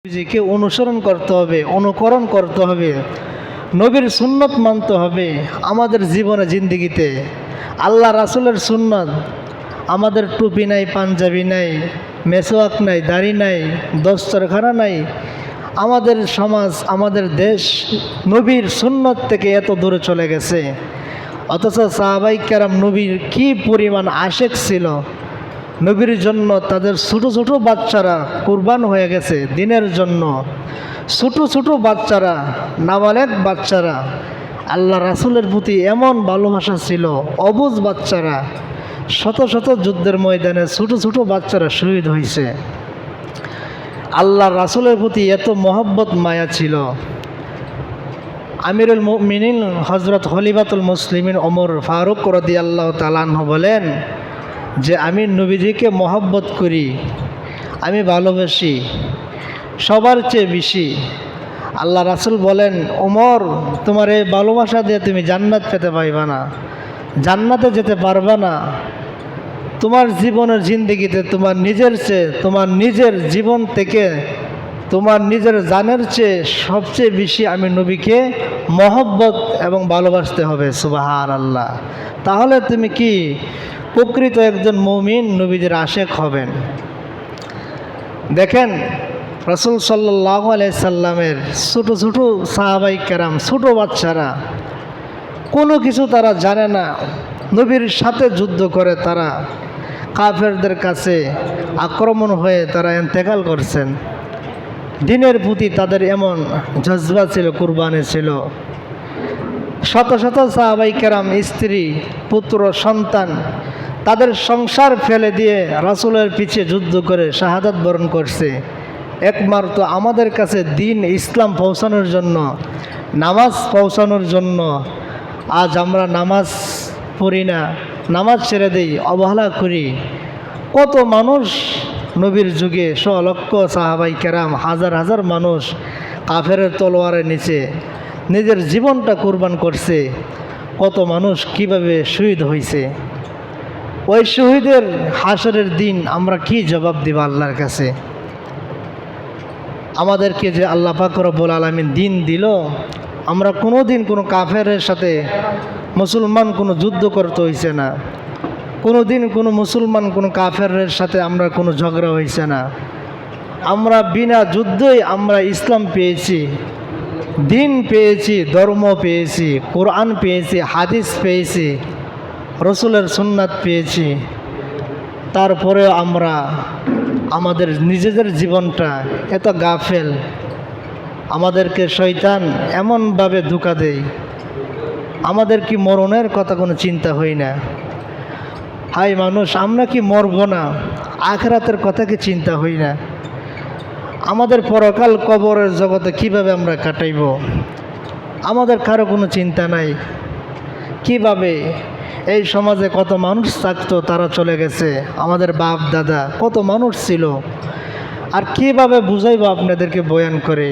নবীজিকে অনুসরণ করতে হবে, অনুকরণ করতে হবে, নবীর সুন্নত মানতে হবে আমাদের জীবনে জিন্দিগিতে। আল্লাহ রাসূলের সুন্নত, আমাদের টুপি নাই, পাঞ্জাবি নাই, মেসওয়াক নাই, দাড়ি নাই, দস্তরখানা নাই। আমাদের সমাজ, আমাদের দেশ নবীর সুন্নত থেকে এত দূরে চলে গেছে। অথচ সাহাবাই কেরাম নবীর কি পরিমাণ আশেক ছিল। নবীর জন্য তাদের ছোট ছোট বাচ্চারা কুরবান হয়ে গেছে দিনের জন্য। ছোট ছোট বাচ্চারা, নাবালেগ বাচ্চারা, আল্লাহ রাসূলের প্রতি এমন ভালোবাসা ছিল। অবুঝ বাচ্চারা, শত শত যুদ্ধের ময়দানে ছোট ছোট বাচ্চারা শহীদ হয়েছে। আল্লাহ রাসূলের প্রতি এত মহব্বত মায়া ছিল। আমিরুল মুমিনিন হযরত খলিফাতুল মুসলিমিন ওমর ফারুক রাদিয়াল্লাহু তাআলা আনহু বলেন যে আমি নবীজিকে মহব্বত করি, আমি ভালোবাসি সবার চেয়ে বেশি। আল্লাহ রাসূল বলেন, ওমর, তোমার এই ভালোবাসা দিয়ে তুমি জান্নাত পেতে পারবে না, জান্নাতে যেতে পারবে না। তোমার জীবনের জিন্দেগিতে তোমার নিজের চেয়ে, তোমার নিজের জীবন থেকে, তোমার নিজের জানের চেয়ে সবচেয়ে বেশি আমি নবীকে মহব্বত এবং ভালোবাসতে হবে। সুবহানাল্লাহ। তাহলে তুমি কি প্রকৃত একজন মুমিন, নবীজির আশেক হবেন। দেখেন রাসূল সাল্লাল্লাহু আলাইহি সাল্লামের ছোট ছোট সাহাবাই কেরাম, ছোট বাচ্চারা, কোনো কিছু তারা জানে না, নবীর সাথে যুদ্ধ করে তারা কাফেরদের কাছে আক্রমণ হয়ে তারা ইন্তেকাল করছেন। দিনের প্রতি তাদের এমন জজবা ছিল, কুরবানি ছিল। শত শত সাহাবাই কেরাম, স্ত্রী, পুত্র, সন্তান, তাদের সংসার ফেলে দিয়ে রাসূলের পিছে যুদ্ধ করে শাহাদাত বরণ করছে একমাত্র আমাদের কাছে দিন ইসলাম পৌঁছানোর জন্য, নামাজ পৌঁছানোর জন্য। আজ আমরা নামাজ পড়ি না, নামাজ ছেড়ে দিই, অবহেলা করি। কত মানুষ নবীর যুগে, লক্ষ সাহাবাই কেরাম, হাজার হাজার মানুষ কাফেরের তলোয়ারের নিচে নিজের জীবনটা কুরবান করছে। কত মানুষ কিভাবে শহীদ হয়েছে। ওই শহীদের হাসরের দিন আমরা কি জবাব দিব আল্লাহর কাছে? আমাদেরকে যে আল্লাহ পাক রব্বুল আলামিন দিন দিল, আমরা কোনো দিন কোনো কাফেরের সাথে মুসলমান কোনো যুদ্ধ করতে হয়েছে না, কোনো দিন কোনো মুসলমান কোনো কাফেরের সাথে আমরা কোনো ঝগড়া হয়েছে না। আমরা বিনা যুদ্ধই আমরা ইসলাম পেয়েছি, দিন পেয়েছি, ধর্ম পেয়েছি, কোরআন পেয়েছি, হাদিস পেয়েছি, রসুলের সুন্নাত পেয়েছি। তারপরে আমরা আমাদের নিজেদের জীবনটা এত গাফেল, আমাদেরকে শয়তান এমনভাবে ধোঁকা দেয়, আমাদের কি মরণের কথা কোনো চিন্তা হয় না। হাই মানুষ, আমরা কি মরব না? আখিরাতের কথা কি চিন্তা হই না? আমাদের পরকাল কবরের জগতে কিভাবে আমরা কাটাইব, আমাদের কারো কোনো চিন্তা নাই। কিভাবে এই সমাজে কত মানুষ থাকতো, তারা চলে গেছে। আমাদের বাপ দাদা কত মানুষ ছিল, আর কিভাবে বুঝাইব আপনাদেরকে বয়ান করে?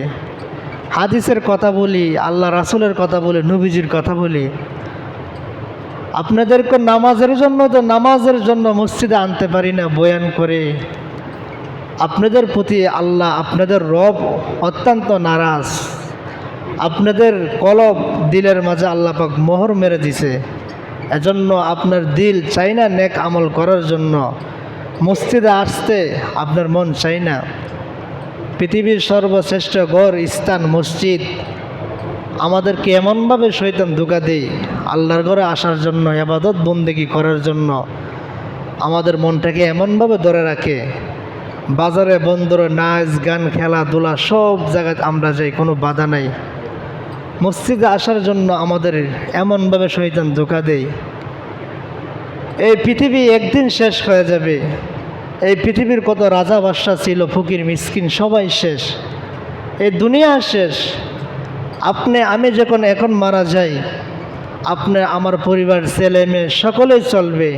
হাদিসের কথা বলি, আল্লাহ রাসূলের কথা বলি, নবীজির কথা বলি। আপনাদেরকে নামাজের জন্য তো নামাজের জন্য মসজিদে আনতে পারি না বয়ান করে। আপনাদের প্রতি আল্লাহ, আপনাদের রব অত্যন্ত নারাজ। আপনাদের কলব, দিলের মাঝে আল্লাহ পাক মোহর মেরে দিছে। এজন্য আপনার দিল চাই না নেক আমল করার জন্য, মসজিদে আসতে আপনার মন চাই না। পৃথিবীর সর্বশ্রেষ্ঠ ঘর, স্থান, মসজিদ, আমাদেরকে এমনভাবে শয়তান ধোঁকা দেয়। আল্লাহর ঘরে আসার জন্য, ইবাদত বন্দেগী করার জন্য আমাদের মনটাকে এমনভাবে ধরে রাখে। বাজারে, বন্দরে নাচ গান, খেলাধুলা সব জায়গায় আমরা যাই, কোনো বাধা নাই। মসজিদে আসার জন্য আমাদের এমনভাবে শয়তান ধোঁকা দেয়। এই পৃথিবী একদিন শেষ হয়ে যাবে। এই পৃথিবীর কত রাজা বাদশা ছিল, ফকির মিসকিন সবাই শেষ, এই দুনিয়া শেষ। আপনি আমি যখন এখন মারা যাই, আপনি, আমার পরিবার, ছেলে মেয়ে সকলেই চলবে,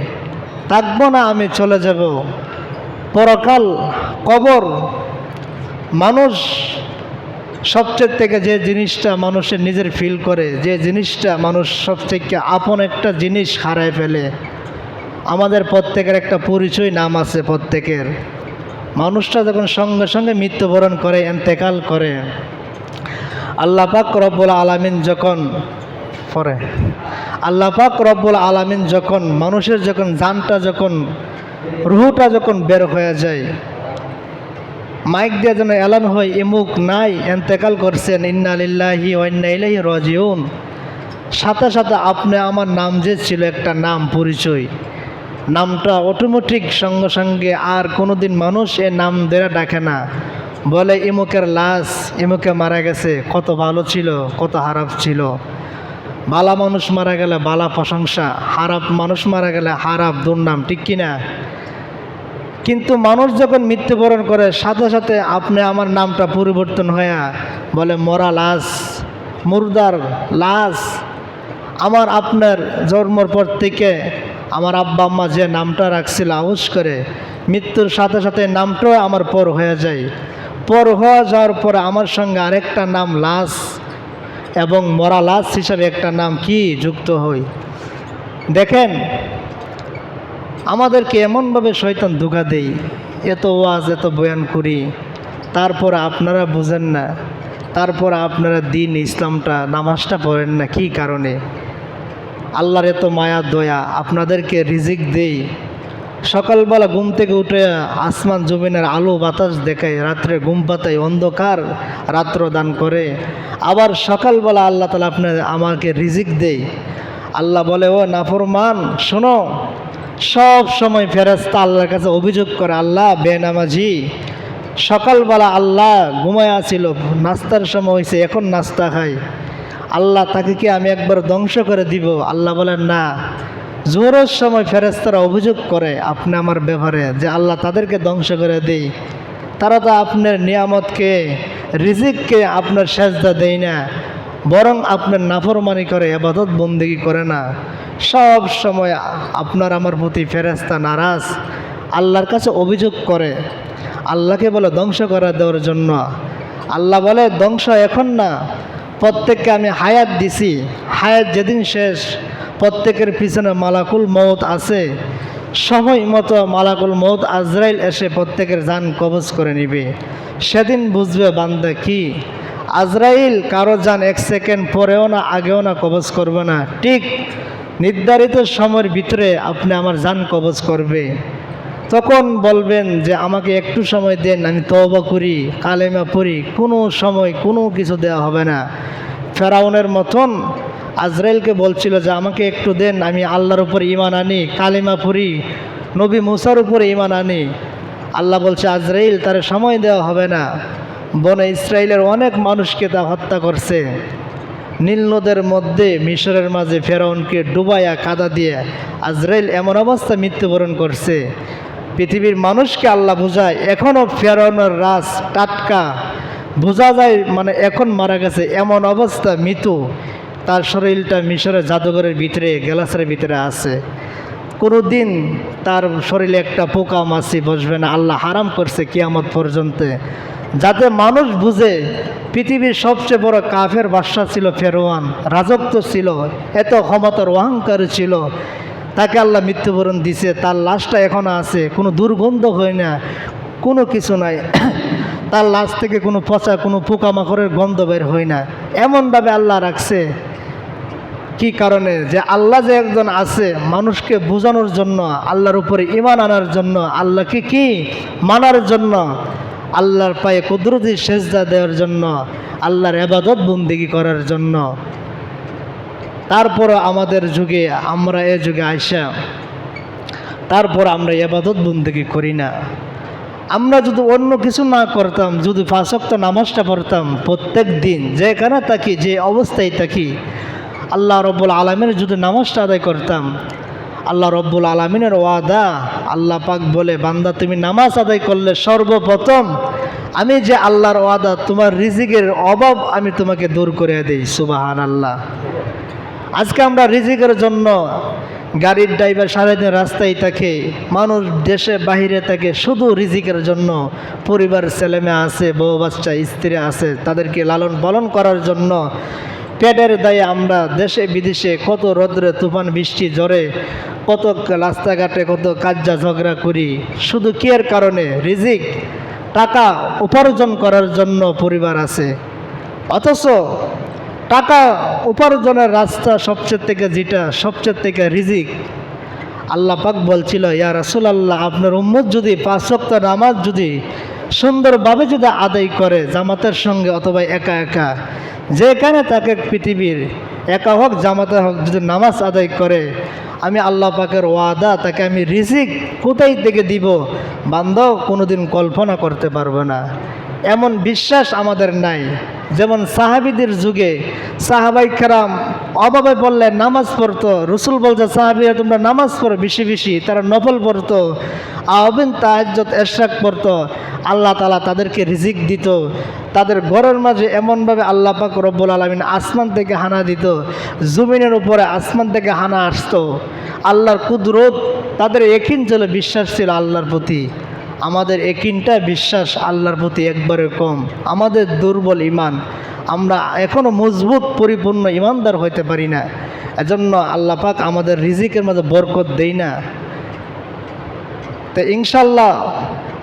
থাকবো না, আমি চলে যাব। পরকাল, কবর, মানুষ সবচেয়ে থেকে যে জিনিসটা মানুষের নিজের ফিল করে, যে জিনিসটা মানুষ সবথেকে আপন একটা জিনিস হারায় ফেলে। আমাদের প্রত্যেকের একটা পরিচয়, নাম আছে প্রত্যেকের। মানুষটা যখন সঙ্গে সঙ্গে মৃত্যুবরণ করে, ইন্তেকাল করে, আল্লাহ পাক রব্বুল আলামিন যখন পরে আল্লাহ পাক রব্বুল আলামিন যখন মানুষের যখন জানটা যখন রুহটা যখন বের হয়ে যায়, মাইক দিয়ে যেন এলান হয় ইমুক নাই ইন্তেকাল করছেন, ইন্না লিল্লাহি ওয়া ইন্না ইলাইহি রাজিউন। সাথে সাথে আপনি আমার নাম যে ছিল একটা নাম পরিচয়, নামটা অটোমেটিক সঙ্গে সঙ্গে আর কোনোদিন মানুষ এ নাম ধরে ডাকে না, বলে ইমুকের লাশ, ইমুকে মারা গেছে, কত ভালো ছিল, কত খারাপ ছিল। বালা মানুষ মারা গেলে বালা প্রশংসা, খারাপ মানুষ মারা গেলে খারাপ দুর্নাম, ঠিক কিনা? কিন্তু মানুষ যখন মৃত্যুবরণ করে সাথে সাথে আপনি আমার নামটা পরিবর্তন হয়ে বলে মরা লাশ, মুর্দার লাশ। আমার আপনার জন্মর পর থেকে আমার আব্বা আম্মা যে নামটা রাখছিল আউজ করে, মৃত্যুর সাথে সাথে নামটাও আমার পর হয়ে যায়। পর হয়ে যাওয়ার পরে আমার সঙ্গে আরেকটা নাম লাশ এবং মরা লাশ হিসাবে একটা নাম কি যুক্ত হয়। দেখেন আমাদেরকে এমনভাবে শয়তান ধোঁকা দেই, এত ওয়াজ এত বয়ান করি, তারপর আপনারা বুঝেন না, তারপর আপনারা দিন ইসলামটা নামাজটা পড়েন না। কি কারণে? আল্লাহর এত মায়া দয়া, আপনাদেরকে রিজিক দেই, সকালবেলা ঘুম থেকে উঠে আসমান জমিনের আলো বাতাস দেখায়, রাত্রে ঘুম পাতায়, অন্ধকার রাত্র দান করে, আবার সকালবেলা আল্লাহ তাআলা আপনার আমাকে রিজিক দেই। আল্লাহ বলে ও নাফরমান শোনো, সব সময় ফেরেশতা আল্লাহর কাছে অভিযোগ করে, আল্লাহ বেনামাজি, সকালবেলা আল্লাহ ঘুমায় আছিল, নাস্তার সময় হয়েছে, এখন নাস্তা খাই, আল্লাহ তাকে কি আমি একবার ধ্বংস করে দিব? আল্লাহ বলেন না। জোহরের সময় ফেরেশতারা অভিযোগ করে আপনি আমার ব্যাপারে যে আল্লাহ তাদেরকে ধ্বংস করে দেই, তারা তো আপনার নিয়ামতকে, রিজিককে আপনার সেজদা দেয় না, বরং আপনার নাফরমানি করে, ইবাদত বন্দেগী করে না। সব সময় আপনার আমার প্রতি ফেরেশতা নারাজ, আল্লাহর কাছে অভিযোগ করে, আল্লাহকে বলে ধ্বংস করে দেওয়ার জন্য। আল্লাহ বলে ধ্বংস এখন না, প্রত্যেককে আমি হায়াত দিছি, হায়াত যেদিন শেষ প্রত্যেকের পিছনে মালাকুল মউত আছে, সময় মতো মালাকুল মউত আজরাইল এসে প্রত্যেকের জান কবজ করে নিবে। সেদিন বুঝবে বান্দা কি, আজরাইল কারো জান এক সেকেন্ড পরেও না আগেও না কবজ করবে না, ঠিক নির্ধারিত সময়ের ভিতরে আপনি আমার জান কবজ করবে। তখন বলবেন যে আমাকে একটু সময় দেন, আমি তওবা করি, কালেমা পড়ি, কোনো সময় কোনো কিছু দেওয়া হবে না। ফেরাউনের মতন আজরাইলকে বলছিল যে আমাকে একটু দেন, আমি আল্লাহর উপর ঈমান আনি, কালেমা পড়ি, নবী মুসার উপরে ঈমান আনি। আল্লাহ বলছে আজরাইল তার সময় দেওয়া হবে না। বনে ইসরায়েলের অনেক মানুষকে তা হত্যা করছে। নীল নদের মধ্যে মিশরের মাঝে ফেরাউনকে ডুবাইয়া কাদা দিয়ে আজরাইল এমন অবস্থা মৃত্যুবরণ করছে। পৃথিবীর মানুষকে আল্লাহ বোঝায় এখনও ফেরাউনের রাজ টাটকা, বোঝা যায় মানে এখন মারা গেছে এমন অবস্থা, মৃত্যু, তার শরীরটা মিশরের জাদুঘরের ভিতরে, গ্লাসের ভিতরে আছে। কোনো দিন তার শরীরে একটা পোকা মাছি বসবে না, আল্লাহ হারাম করছে কিয়ামত পর্যন্ত, যাতে মানুষ বুঝে পৃথিবীর সবচেয়ে বড় কাফের বাদশা ছিল ফেরওয়ান, রাজত্ব ছিল, এত ক্ষমতার অহংকার ছিল, তাকে আল্লাহ মৃত্যুবরণ দিছে, তার লাশটা এখনও আছে, কোনো দুর্গন্ধ হয় না, কোনো কিছু নাই, তার লাশ থেকে কোনো পচা কোনো পোকামাকড়ের গন্ধ বের হয় না, এমনভাবে আল্লাহ রাখছে। কি কারণে? যে আল্লাহ যে একজন আছে, মানুষকে বোঝানোর জন্য, আল্লাহর উপরে ঈমান আনার জন্য, আল্লাহকে কি মানার জন্য, আল্লাহর পায়ে কুদরতি সেজদা দেওয়ার জন্য, আল্লাহর ইবাদত বন্দেগী করার জন্য। তারপর আমাদের যুগে, আমরা এ যুগে আইসা তারপর আমরা ইবাদত বন্দেগী করি না। আমরা যদি অন্য কিছু না করতাম, যদি 5 ওয়াক্ত নামাজটা পড়তাম প্রত্যেক দিন, যেখানে থাকি, যে অবস্থায় থাকি, আল্লাহ রব্বুল আলামিনের যদি নামাজটা আদায় করতাম, আল্লাহ রব্বুল আলামিনের ওয়াদা, আল্লাহ পাক বলে বান্দা তুমি নামাজ আদায় করলে সর্বপ্রথম আমি যে আল্লাহর ওয়াদা, তোমার রিজিকের অভাব আমি তোমাকে দূর করে দেই। সুবহানাল্লাহ। আজকে আমরা রিজিকের জন্য গাড়ির ড্রাইভার সারাদিন রাস্তায় থাকে, মানুষ দেশে বাহিরে থাকে শুধু রিজিকের জন্য, পরিবার ছেলেমেয়ে আছে, বউ বাচ্চা স্ত্রী আছে, তাদেরকে লালন পালন করার জন্য পেটের দায়ে আমরা দেশে বিদেশে কত রৌদ্রে তুফান বৃষ্টি ঝড়ে কত রাস্তাঘাটে কত কাজ্জা ঝগড়া করি, শুধু কি এর কারণে? রিজিক, টাকা উপার্জন করার জন্য পরিবার আছে। অথচ টাকা উপার্জনের রাস্তা সবচেয়ে থেকে যেটা সবচেয়ে থেকে রিজিক, আল্লাহ পাক বলছিল, ইয়া রাসূলুল্লাহ, আপনার উম্মত যদি 5 ওয়াক্ত নামাজ যদি সুন্দরভাবে যদি আদায় করে জামাতের সঙ্গে অথবা একা একা, যেখানে তাকে পৃথিবীর একা হোক জামাতে হোক, যদি নামাজ আদায় করে, আমি আল্লাহ পাকের ওয়াদা তাকে আমি রিজিক কোথায় থেকে দিব বান্দাও কোনোদিন কল্পনা করতে পারবে না। এমন বিশ্বাস আমাদের নাই। যেমন সাহাবীদের যুগে সাহাবাই কেরাম অভাবে বললে নামাজ পড়তো, রসুল বলছে সাহাবীরা তোমরা নামাজ পড়ো বেশি বেশি, তারা নফল পড়তো, আওয়াবিন তাহাজ্জুদ ইশরাক পড়তো, আল্লাহ তাআলা তাদেরকে রিজিক দিত। তাদের ঘরের মাঝে এমনভাবে আল্লাহ পাক রব্বুল আলামিন আসমান থেকে হানা দিত, জমিনের উপরে আসমান থেকে হানা আসতো। আল্লাহর কুদরত, তাদের ইয়াকিন ছিল, বিশ্বাস ছিল আল্লাহর প্রতি। আমাদের ইয়াকিনটা বিশ্বাস আল্লাহর প্রতি একবারে কম, আমাদের দুর্বল ইমান, আমরা এখনও মজবুত পরিপূর্ণ ইমানদার হইতে পারি না। এজন্য আল্লাহ পাক আমাদের রিজিকের মাঝে বরকত দেই না। তো ইনশাল্লাহ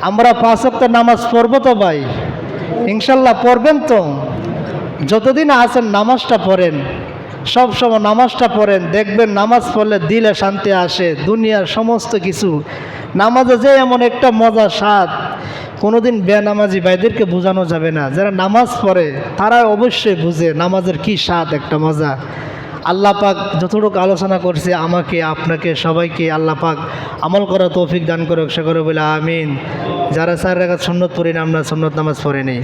আমরা 5 ওয়াক্ত নামাজ পড়বো তো ভাই? ইনশাল্লাহ পড়বেন তো? যতদিন আছেন নামাজটা পড়েন, সব সময় নামাজটা পড়েন, দেখবেন নামাজ পড়লে দিলে শান্তি আসে। দুনিয়ার সমস্ত কিছু নামাজে যে এমন একটা মজা স্বাদ, কোনোদিন বেনামাজি ভাইদেরকে বোঝানো যাবে না। যারা নামাজ পড়ে তারা অবশ্যই বুঝে নামাজের কি স্বাদ, একটা মজা। আল্লাহ পাক যতটুকু আলোচনা করছে আমাকে আপনাকে সবাইকে আল্লাহ পাক আমল করা তৌফিক দান করুক, সে করে বলে আমিন। যারা 4 রাকাত সুন্নত পড়ি না, আমরা সুন্নত নামাজ পড়ে নেই।